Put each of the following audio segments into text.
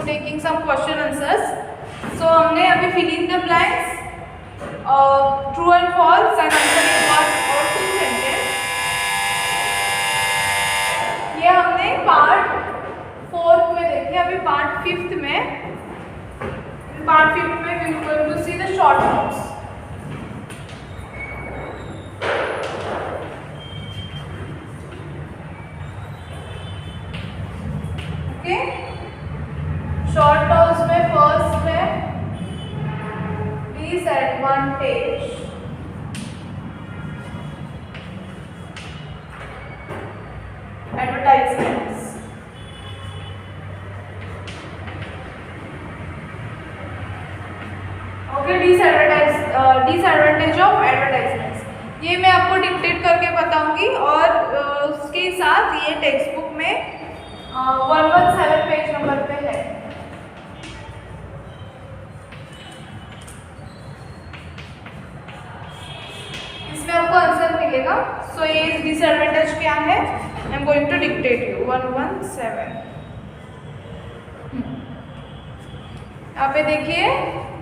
to taking some question answers. So हमने अभी fill in the blanks, true and false and answering one or two sentence. ये हमने part 4th में देखे. अभी part 5th में we are going to see the short notes. Okay, short notes में first है disadvantage. Advertisements. Okay, disadvantage of advertisements. ये मैं आपको डिक्टेट करके बताऊंगी और उसके साथ ये टेक्स्ट बुक में 117 पेज नंबर पे है. इसमें आपको आंसर मिलेगा. सो ये डिसएडवांटेज क्या है, I am going to dictate you. 117 यहाँ पे देखिए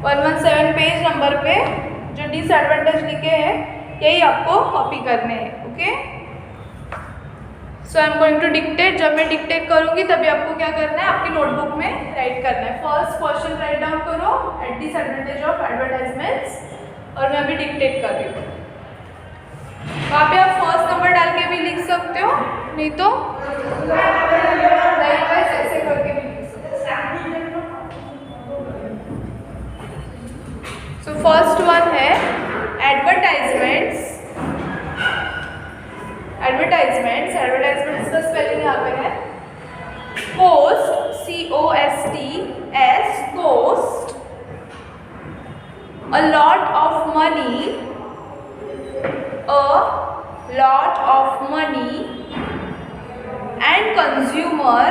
117 पेज नंबर पे जो डिसएडवांटेज लिखे हैं यही आपको कॉपी करने हैं. Okay, so I am going to dictate. जब मैं डिक्टेट करूंगी तभी आपको क्या करना है, आपकी नोटबुक में राइट करना है. फर्स्ट क्वेश्चन राइट डाउन करो, एट डिसएडवांटेज ऑफ एडवर्टाइजमेंट्स, और मैं अभी डिक्टेट कर रही हूँ. वहाँ पे आप फर्स्ट नंबर डाल के भी लिख सकते हो, नहीं तो लाइकवाइज ऐसे करके भी लिख सकते हो. सो फर्स्ट वन है एडवर्टाइजमेंट्स. एडवर्टाइजमेंट्स का स्पेलिंग यहाँ पे है cost, COST, cost. A lot of money and consumer,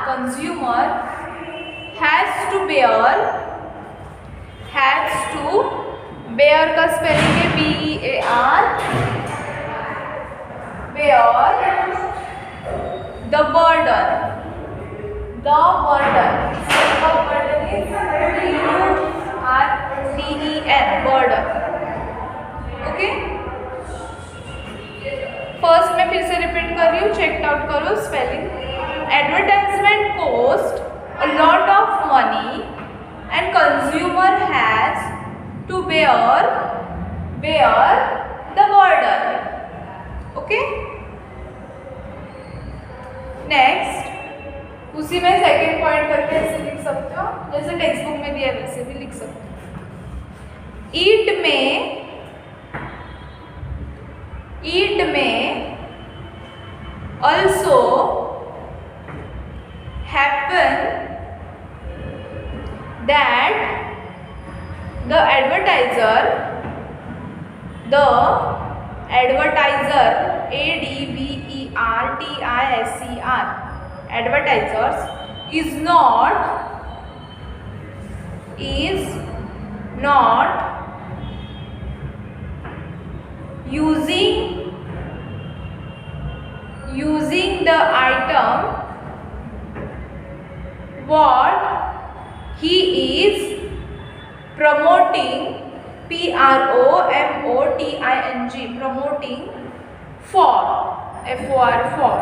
consumer has to bear का स्पेलिंग है BEAR, bear the burden. The burden is burden. Okay, first मैं फिर से रिपीट कर रही हूँ, चेक आउट करो spelling. Advertisement cost a lot of money and consumer has to bear the burden. Okay, next उसी में सेकेंड पॉइंट करके ऐसे लिख सकते हो, जैसे टेक्स्ट बुक में दिया वैसे भी लिख सकते हो. ईट में also happen that the advertiser advertisers is not using the item what he is promoting, promoting for, for.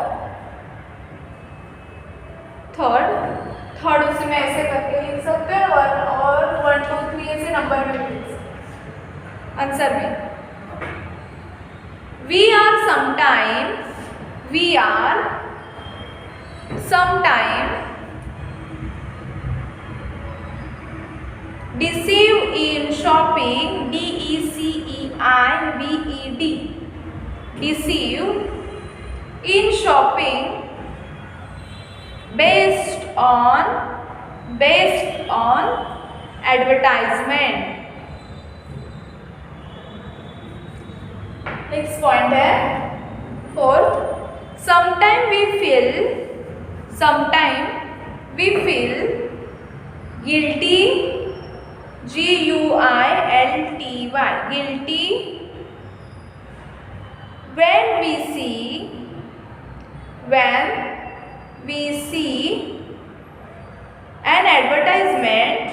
Third उसी में ऐसे करके लिख सकते हैं और 1 2 3 ऐसे नंबर में लिख सकते हैं. आंसर में we are sometime deceive in shopping, DECEIVED, deceive in shopping based on advertisement. Next point है fourth. sometime we feel guilty, GUILTY, guilty when we see when we see an advertisement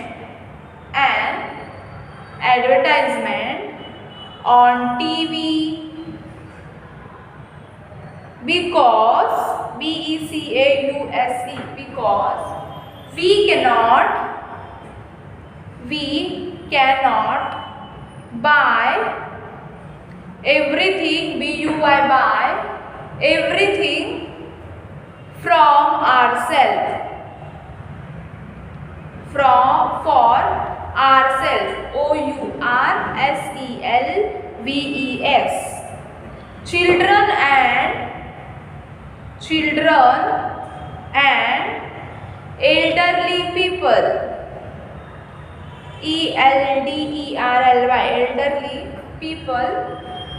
on TV because BECAUSE, because we cannot buy everything, buy everything from ourselves, for ourselves, OURSELVES. Children and elderly people, ELDERLY, elderly people,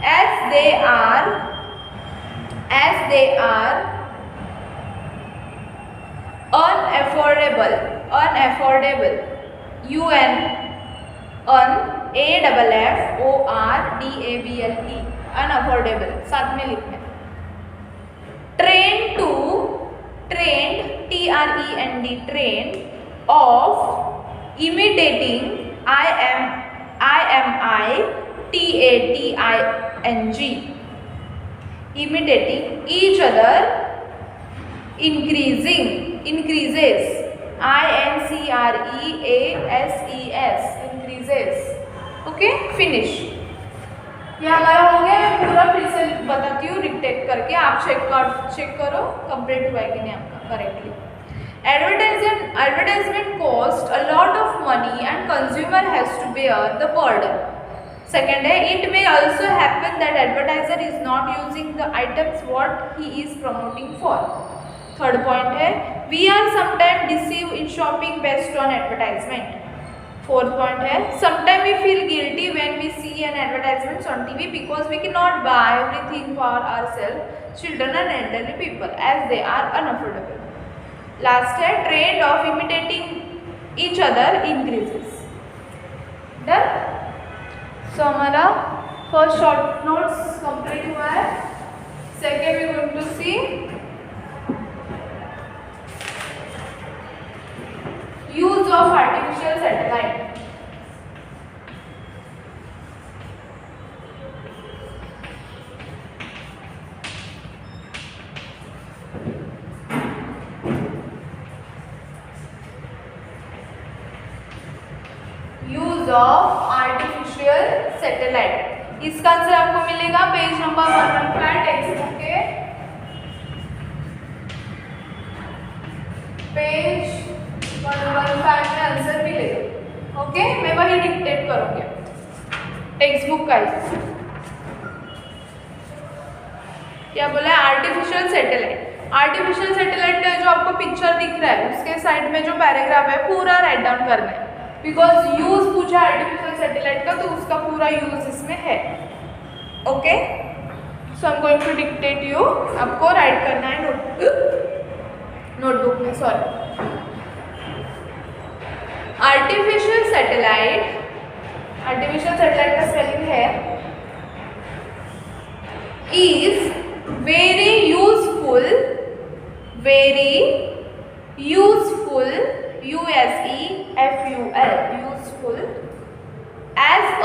as they are unaffordable, UNAFFORDABLE, unaffordable, साथ में लिखना है. trained, trained of imitating, imitating each other, increases, INCREASES, increases. Okay, finish. ये हमारा हो गया. मैं पूरा फिर से बताती हूँ डिक्टेट करके, आप चेक करो कंप्लीट हुआ है कि नहीं आपका correctly. Advertisement cost a lot of money and consumer has to bear the burden. Second है, it may also happen that advertiser is not using the items what he is promoting for. Third point है, we are sometimes deceived in shopping based on advertisement. Fourth point है, sometimes we feel guilty when we see an advertisement on TV because we cannot buy everything for ourselves, children and elderly people, as they are unaffordable. Last है, trend of imitating each other increases. Done? So हमारा first short notes complete हुआ है. Second we are going to see use of artificial satellite. Use of artificial satellite. इसका answer आपको मिलेगा page number 115 text book के page 115 में answer मिलेगा. Okay, मैं वही डिक्टेट करूँगी टेक्स्ट बुक का. क्या बोला है? Artificial satellite. आर्टिफिशियल सैटेलाइट का जो आपको पिक्चर दिख रहा है उसके साइड में जो पैराग्राफ है पूरा राइट डाउन करना है, बिकॉज यूज पूछा आर्टिफिशियल सैटेलाइट का तो उसका पूरा यूज इसमें है. Okay, so I am going to dictate you. आपको राइट करना है नोटबुक में. सॉरी. आर्टिफिशियल सैटेलाइट का स्पेलिंग है is very useful useful as a means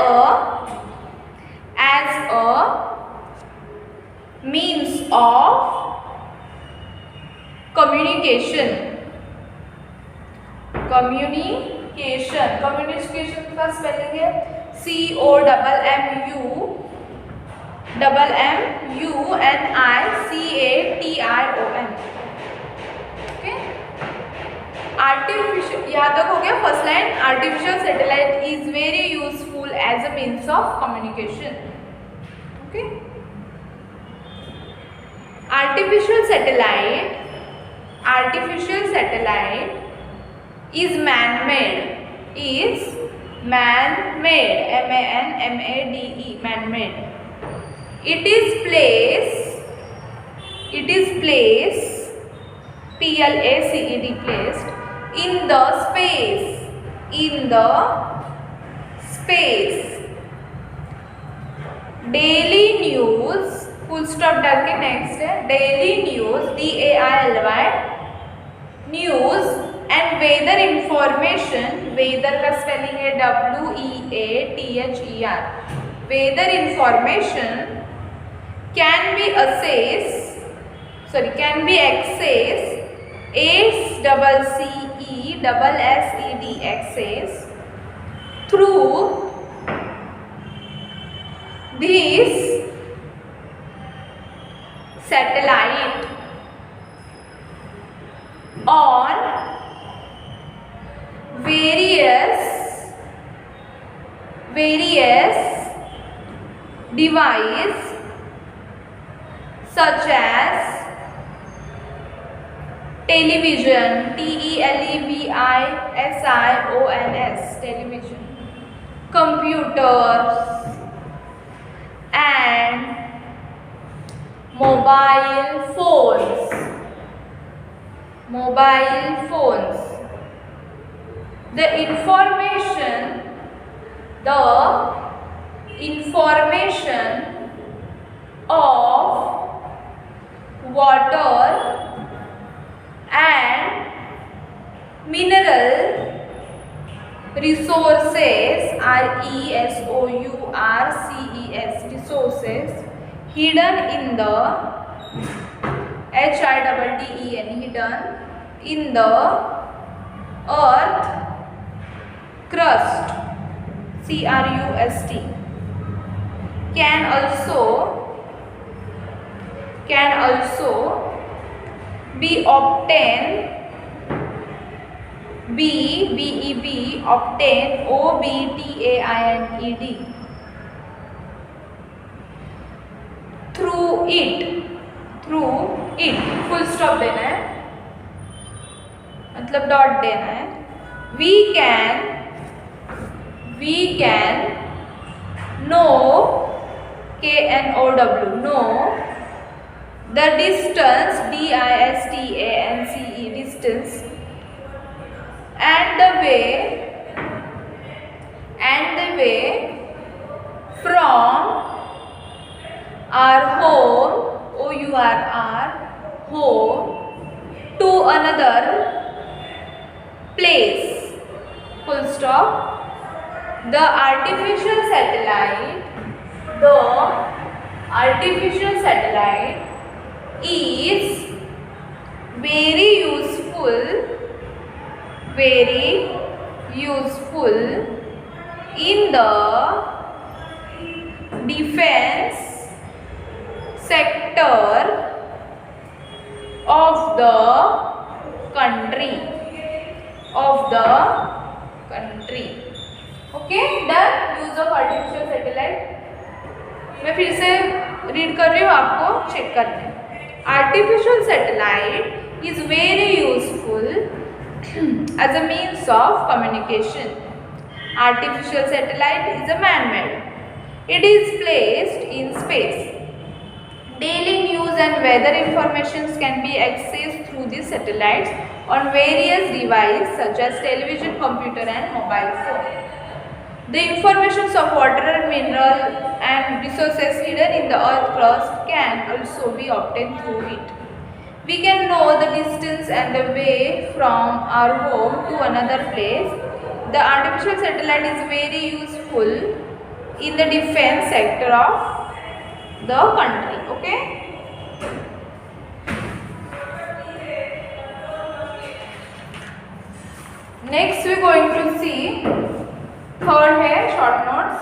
of communication का स्पेलिंग है COMMUNICATION. ओके, आर्टिफिशियल, यहाँ तक हो गया first line. Artificial satellite is very useful as a means of communication. Okay, artificial satellite is man-made, MANMADE, man-made. It is placed PLACED, placed in the space. Daily news full stop डाल के next है daily news, DAILY news and weather information, weather का spelling है WEATHER, weather information can be accessed access through this satellite on various device such as television, TELEVISIONS, television, computers and mobile phones. The information of water and mineral resources, RESOURCES, resources hidden in the HIDDEN, hidden in the earth crust, CRUST, can also be obtained, OBTAINED, through it, full stop देना है, मतलब dot देना है. we can know, know the distance, DISTANCE, distance, and the way from our home, OUR, home, to another place, full stop. The artificial satellite is very useful in the defense sector of the country. Okay, done. Use of artificial satellite मैं फिर से read कर रही हूँ, आपको check करते हैं. Artificial satellite is very useful as a means of communication. Artificial satellite is a man-made. It is placed in space. Daily news and weather informations can be accessed through these satellites on various devices such as television, computer and mobile phone. The information of water, mineral and resources hidden in the earth crust can also be obtained through it. We can know the distance and the way from our home to another place. The artificial satellite is very useful in the defense sector of the country. Okay. Next we are going to see third है short notes.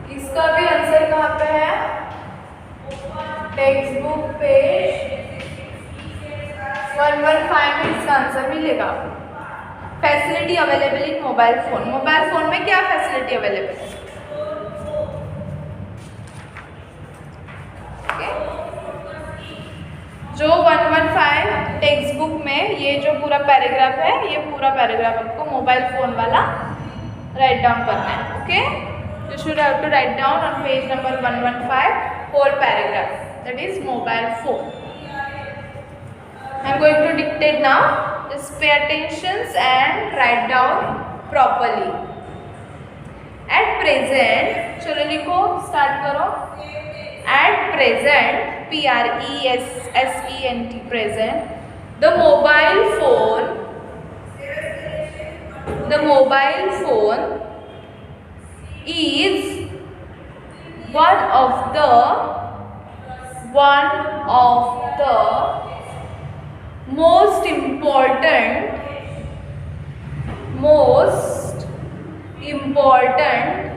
इसका भी answer कहाँ पे है? Text book page 115 में इसका answer मिलेगा. Facility available in mobile phone. Mobile phone में क्या फैसिलिटी अवेलेबल है? ओके, टेक्स्ट बुक में ये जो पूरा पैराग्राफ है, ये पूरा पैराग्राफ आपको मोबाइल फ़ोन वाला राइट डाउन करना है. Okay, you should have to write down on page number 115 whole paragraph, that is mobile phone. I am going to dictate now. Just pay attention and write down properly. At present, चलो लिखो, start करो. At present, PRESSENT, present, the mobile phone is one of the most important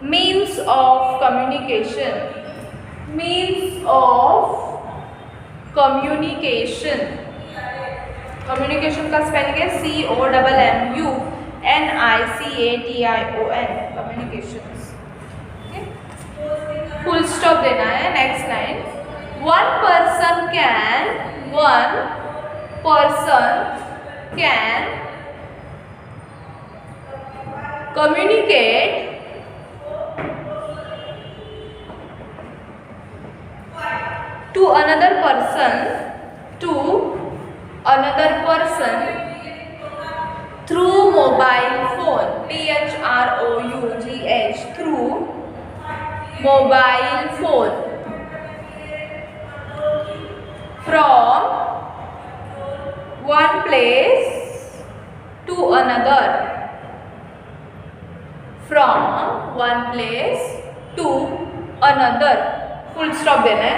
means of communication. Communication का spelling है COMMUNICATION. Communications. Full stop देना है. Next line. One person can communicate to another person through mobile phone. THROUGH, through mobile phone, from one place to another. From one place to another. Full stop देना है.